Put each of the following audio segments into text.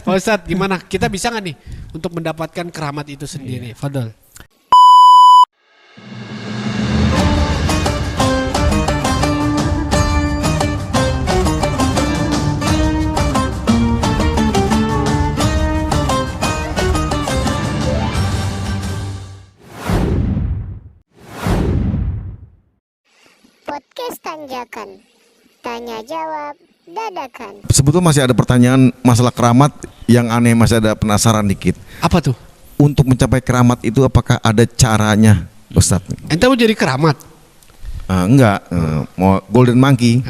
Pak Ustadz, gimana? Kita bisa nggak nih untuk mendapatkan keramat itu sendiri? Fadol. Podcast Tanjakan, tanya jawab dadakan. Sebetulnya masih ada pertanyaan masalah keramat yang aneh, masih ada penasaran dikit. Apa tuh? Untuk mencapai keramat itu apakah ada caranya, Ustadz? Ente mau jadi keramat? Enggak, mau Golden Monkey,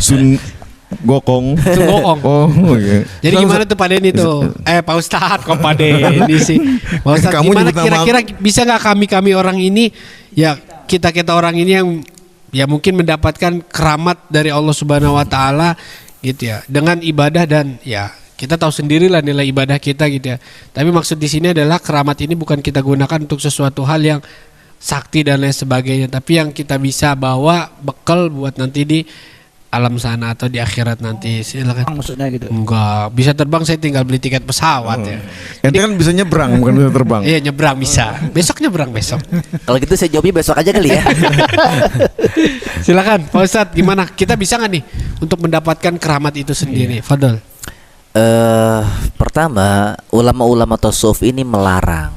Sun Gokong. Sun Gokong. Oh iya. Jadi gimana tuh Pak Denny tuh? Pak Ustadz kok Pak Denny sih? Pak Ustadz, Kamu gimana nyebut nama kira-kira bisa nggak kami orang ini, ya kita orang ini yang ya mungkin mendapatkan keramat dari Allah Subhanahu Wa Taala gitu ya, dengan ibadah dan ya kita tahu sendirilah nilai ibadah kita gitu ya. Tapi maksud di sini adalah keramat ini bukan kita gunakan untuk sesuatu hal yang sakti dan lain sebagainya, tapi yang kita bisa bawa bekal buat nanti di alam sana atau di akhirat nanti. Silakan. Maksudnya gitu. Enggak, bisa terbang saya tinggal beli tiket pesawat ya. Ente kan bisa nyebrang, bukan bisa terbang. Iya, nyebrang bisa. Besok nyebrang besok. Kalau gitu saya jawabnya besok aja kali ya. Silakan Pak Ustadz, gimana? Kita bisa nggak nih untuk mendapatkan keramat itu sendiri? Fadol. Pertama, ulama-ulama tasawuf ini melarang.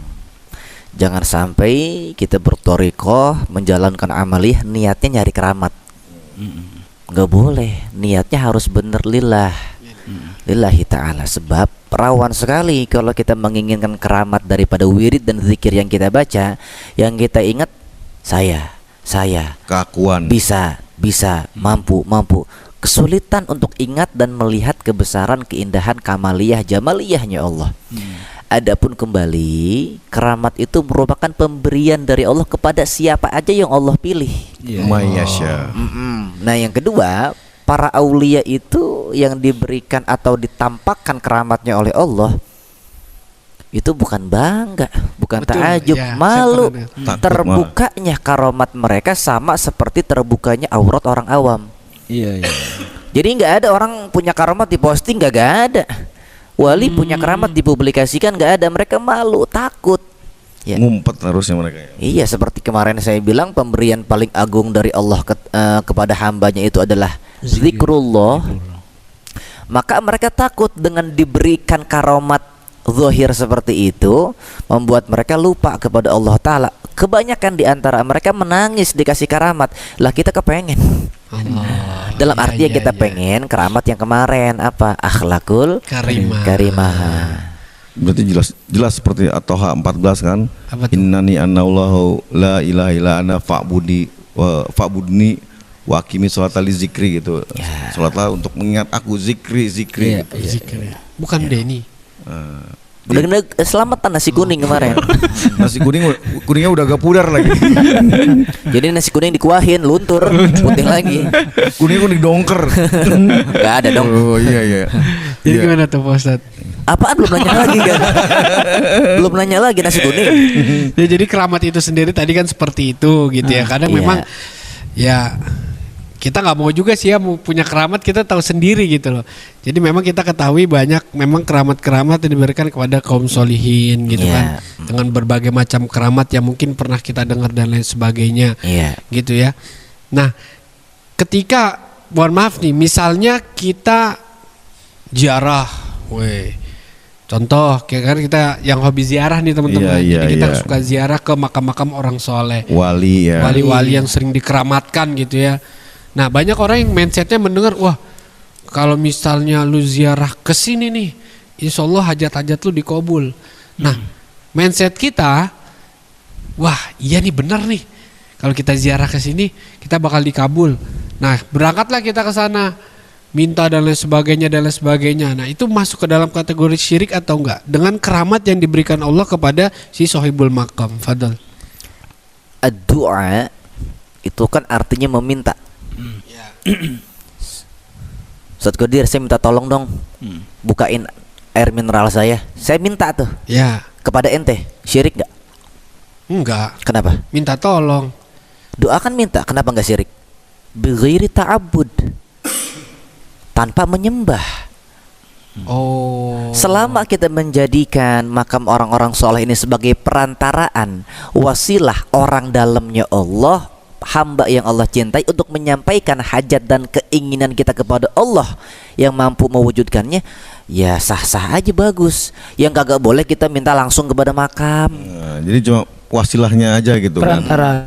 Jangan sampai kita bertorikoh menjalankan amaliyah niatnya nyari keramat. Nggak boleh, niatnya harus bener lillah, lillahi ta'ala. Sebab rawan sekali kalau kita menginginkan keramat daripada wirid dan zikir yang kita baca, yang kita ingat saya Keakuan. bisa, mampu. Kesulitan untuk ingat dan melihat kebesaran, keindahan, kamaliyah, jamaliyahnya Allah. Adapun kembali, keramat itu merupakan pemberian dari Allah kepada siapa aja yang Allah pilih. Mayasya. Nah, yang kedua, para aulia itu yang diberikan atau ditampakkan keramatnya oleh Allah itu bukan bangga, bukan Betul, ta'ajub, ya, malu. saya pernah. Terbukanya karamat mereka sama seperti terbukanya aurat orang awam. Iya. Jadi nggak ada orang punya karamat diposting, nggak ada. Wali punya keramat dipublikasikan, nggak ada. Mereka malu, takut. Ya. Ngumpet harusnya mereka ya. Iya, seperti kemarin saya bilang, pemberian paling agung dari Allah kepada hambanya itu adalah zikrullah. Maka mereka takut dengan diberikan karamat zahir seperti itu, membuat mereka lupa kepada Allah Ta'ala. Kebanyakan di antara mereka menangis dikasih karamat. Lah kita kepengen. Dalam arti kita pengen keramat yang kemarin apa? Akhlakul karimah. Berarti jelas seperti At-Toha 14 kan? Apa tuh? Innani annallahu la ilaha illa ana fa'budni wa aqimi sholata li zikri gitu. Sholatlah untuk mengingat aku, zikri Iya, gitu. Zikir ya. Bukan Denny. Udah kena selamatan nasi kuning kemarin. Nasi kuningnya udah agak pudar lagi. Jadi nasi kuning dikuahin, luntur, putih lagi. Kuning dongker. Gak ada dong. Oh iya. Jadi Iya. gimana tuh Pak Ustadz? Apaan belum nanya lagi kan? Belum nanya lagi nasi kuning. Ya, jadi keramat itu sendiri tadi kan seperti itu gitu ya. Kadang Iya. memang ya kita nggak mau juga sih ya mau punya keramat, kita tahu sendiri gitu loh. Jadi memang kita ketahui banyak memang keramat-keramat yang diberikan kepada kaum solihin gitu kan, dengan berbagai macam keramat yang mungkin pernah kita dengar dan lain sebagainya. Iya. Gitu ya. Nah, ketika mohon maaf nih, misalnya kita ziarah, contoh kayak kan kita yang hobi ziarah nih teman-teman. Iya, Jadi kita iya. suka ziarah ke makam-makam orang soleh, Wali ya. wali-wali yang sering dikeramatkan gitu ya. Nah, banyak orang yang mindsetnya mendengar, wah kalau misalnya lu ziarah ke sini nih, insya Allah hajat-hajat lu dikabul. Nah, mindset kita, wah iya nih benar nih, kalau kita ziarah ke sini kita bakal dikabul. Nah, berangkatlah kita ke sana, minta dan lain sebagainya. Nah, itu masuk ke dalam kategori syirik atau enggak? Dengan keramat yang diberikan Allah kepada si sohibul makam. Fadl. Doa itu kan artinya meminta. Ustadz Qadir, saya minta tolong dong, bukain air mineral saya minta tuh Ya, kepada ente, syirik nggak? enggak. Kenapa? Minta tolong. Doa kan minta, kenapa nggak syirik? Bighairi ta'abbud, tanpa menyembah. Oh. Selama kita menjadikan makam orang-orang soleh ini sebagai perantaraan, wasilah orang dalamnya Allah, hamba yang Allah cintai untuk menyampaikan hajat dan keinginan kita kepada Allah yang mampu mewujudkannya, ya sah-sah aja, bagus. Yang kagak boleh kita minta langsung kepada makam. Nah, jadi cuma wasilahnya aja gitu kan. Perantara.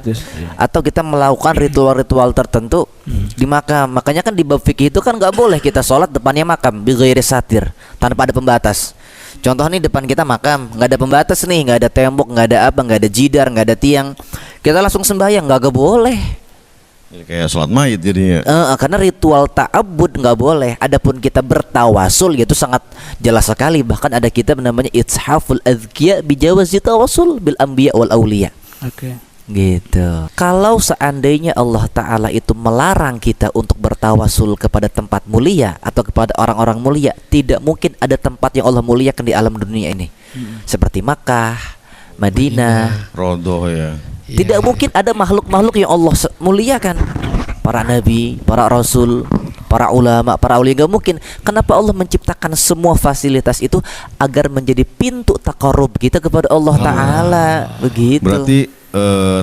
Atau kita melakukan ritual-ritual tertentu di makam. Makanya kan di bab fikih itu kan nggak boleh kita sholat depannya makam bi ghairi satir, tanpa ada pembatas. Contoh nih, depan kita makam, nggak ada pembatas nih, nggak ada tembok, nggak ada apa, nggak ada jidar, nggak ada tiang, kita langsung sembahyang, nggak boleh. Jadi kayak sholat mayit jadinya. Karena ritual ta'abbud nggak boleh. Adapun kita bertawasul, itu sangat jelas sekali. Bahkan ada kitab namanya Ithaful Adhkiya bijawazi tawasul bil anbiya wal auliya. Oke. Gitu. Kalau seandainya Allah Ta'ala itu melarang kita untuk bertawasul kepada tempat mulia atau kepada orang-orang mulia, tidak mungkin ada tempat yang Allah muliakan di alam dunia ini. Seperti Makkah, Madinah. Rodoh ya. Tidak mungkin ada makhluk-makhluk yang Allah muliakan. Para nabi, para rasul, para ulama, para aulia, gak mungkin. Kenapa Allah menciptakan semua fasilitas itu? Agar menjadi pintu taqarrub kita kepada Allah Ta'ala. Begitu. Berarti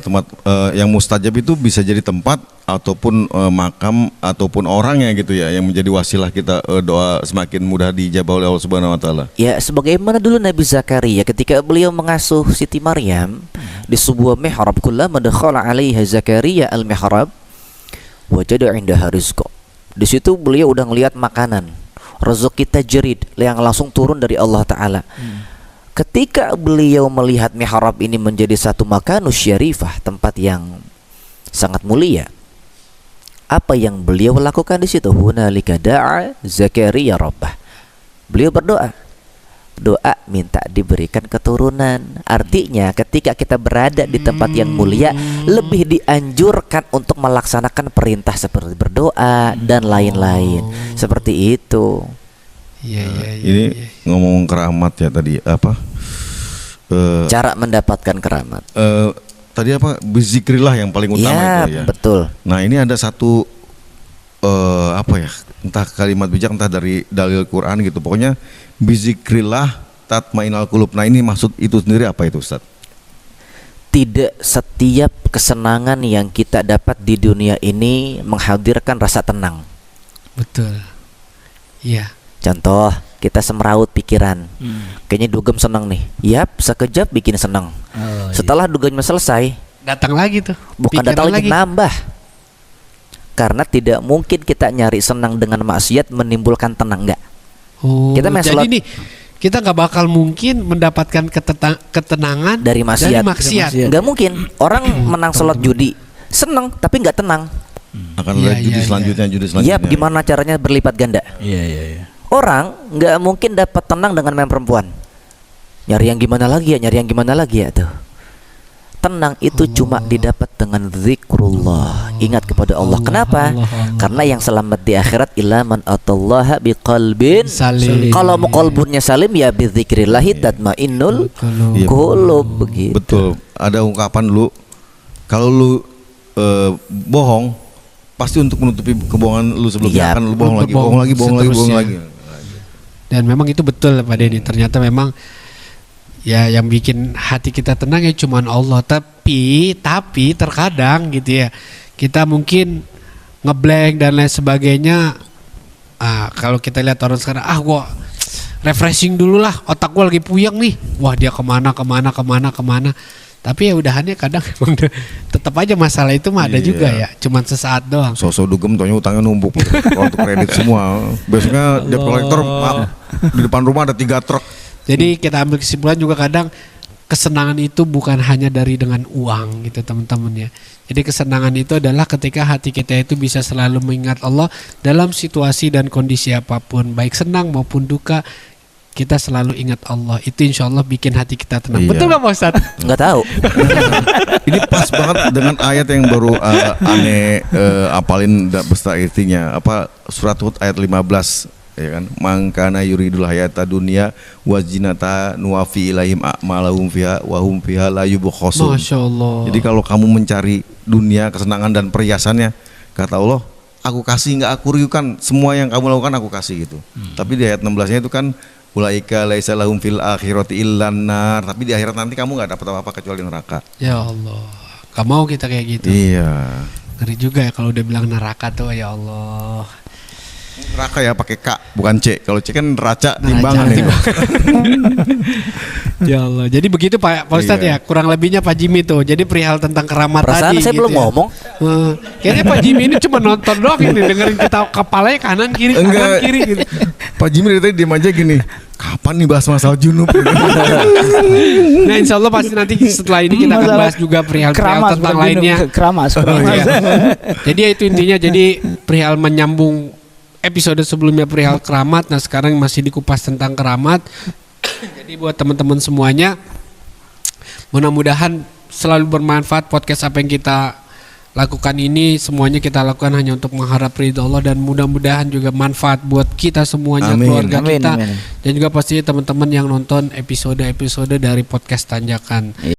tempat yang mustajab itu bisa jadi tempat ataupun makam ataupun orangnya gitu ya, yang menjadi wasilah kita doa semakin mudah dijabah oleh Allah Subhanahu wa taala. Ya, sebagaimana dulu Nabi Zakaria ketika beliau mengasuh Siti Maryam di sebuah mihrab, kullama dakhala 'alaiha Zakaria al-mihrab wajada 'indaha rizqa. Di situ beliau udah ngelihat makanan, rezeki tajrid yang langsung turun dari Allah Ta'ala. Ketika beliau melihat mihrab ini menjadi satu makanus syarifah, tempat yang sangat mulia, apa yang beliau lakukan di situ? Hunalika da'a Zakaria rabbah. Beliau berdoa, doa minta diberikan keturunan. Artinya ketika kita berada di tempat yang mulia, lebih dianjurkan untuk melaksanakan perintah seperti berdoa dan lain-lain. Seperti itu. Ini ngomong keramat ya tadi apa? Cara mendapatkan keramat. Tadi apa? Berzikrillah yang paling utama itu ya. Betul. Nah, ini ada satu apa ya? Entah kalimat bijak, entah dari dalil Quran gitu. Pokoknya bizikrillah tatmainal qulub. Nah, ini maksud itu sendiri apa itu, Ustaz? Tidak setiap kesenangan yang kita dapat di dunia ini menghadirkan rasa tenang. Betul. Iya. Contoh, kita semeraut pikiran, kayaknya dugem senang nih. Yap, sekejap bikin senang. Setelah dugemnya selesai, Datang lagi tuh. bukan pikiran datang lagi, nambah. Karena tidak mungkin kita nyari senang dengan maksiat menimbulkan tenang, enggak. Oh, Kita main jadi slot. nih kita nggak bakal mungkin mendapatkan ketenangan Dari maksiat. Enggak mungkin. Orang menang slot judi, senang tapi enggak tenang. Akan Iya, ada judi iya, selanjutnya, judi selanjutnya. Yap, gimana caranya berlipat ganda? Iya. Orang nggak mungkin dapat tenang dengan main perempuan. Nyari yang gimana lagi ya tuh. Tenang itu cuma didapat dengan zikrullah, ingat kepada Allah. Kenapa? Karena yang selamat di akhirat illa man atallaha biqalbin Salim. Kalau mau kolbunnya salim ya bizikrillahi tatmainnul Iya, qulub, begitu. Betul. Ada ungkapan dulu, kalau lu bohong pasti untuk menutupi kebohongan lu sebelumnya. Iya. Kan lu bohong lagi, bohong lagi, bohong lagi, bohong lagi. Dan memang itu betul Pak Denny. Ternyata memang ya yang bikin hati kita tenang ya cuman Allah. Tapi terkadang gitu ya, kita mungkin ngeblank dan lain sebagainya. Kalau kita lihat orang sekarang, gua refreshing dulu lah, otak gua lagi puyeng nih. Wah, dia kemana. Tapi ya udahannya kadang emang tetap aja masalah itu mah ada juga ya, cuman sesaat doang. Sosok dugem taunya utangnya numpuk untuk kredit semua. Besoknya debt collector di depan rumah ada 3 truk. Jadi kita ambil kesimpulan juga kadang kesenangan itu bukan hanya dari dengan uang gitu teman-teman ya. Jadi kesenangan itu adalah ketika hati kita itu bisa selalu mengingat Allah dalam situasi dan kondisi apapun, baik senang maupun duka. Kita selalu ingat Allah, itu insya Allah bikin hati kita tenang. Iya. Betul nggak Pak Ustadz? Nggak tahu. Ini pas banget dengan ayat yang baru aneh apalin beserta artinya. Apa surat Hud ayat 15 ya kan? Mangkana yuridul hayata dunya wa zinata nuwafi ilaihim a'malahum fiha wa hum fiha la yubkhasun. Masya Allah. Jadi kalau kamu mencari dunia, kesenangan dan perhiasannya, kata Allah, aku kasih, nggak aku riukan, semua yang kamu lakukan aku kasih gitu. Tapi di ayat 16-nya itu kan ulaika laisa lahum fil akhirati illan nar, tapi di akhirat nanti kamu nggak dapat apa-apa kecuali neraka. Ya Allah, gak mau kita kayak gitu. Iya. Ngeri juga ya kalau udah bilang neraka tuh, ya Allah. Neraka ya pakai K bukan C. Kalau C kan neraca timbangan Neraca, itu. Ya Allah. Jadi begitu Pak Ustadz Iya. ya, kurang lebihnya Pak Jimmy tuh. Jadi perihal tentang keramat Perasaan tadi. saya gitu belum ya. ngomong. Kayaknya Pak Jimmy ini cuma nonton doang ini, dengerin kita kepalanya kanan kiri kanan Enggak. kiri gitu. Pak Jimmy dari tadi diem aja gini. Kapan nih bahas masalah junub? Nah insya Allah pasti nanti setelah ini kita akan Masalah bahas juga perihal keramas, tentang bukan lainnya. junub, keramas. Iya. Jadi ya itu intinya, jadi perihal menyambung episode sebelumnya perihal keramat. Nah sekarang masih dikupas tentang keramat. Jadi buat teman-teman semuanya, mudah-mudahan selalu bermanfaat podcast apa yang kita lakukan ini. Semuanya kita lakukan hanya untuk mengharap ridho Allah, dan mudah-mudahan juga manfaat buat kita semuanya, Amin. keluarga Amin, kita, amin. dan juga pastinya teman-teman yang nonton episode-episode dari podcast Tanjakan.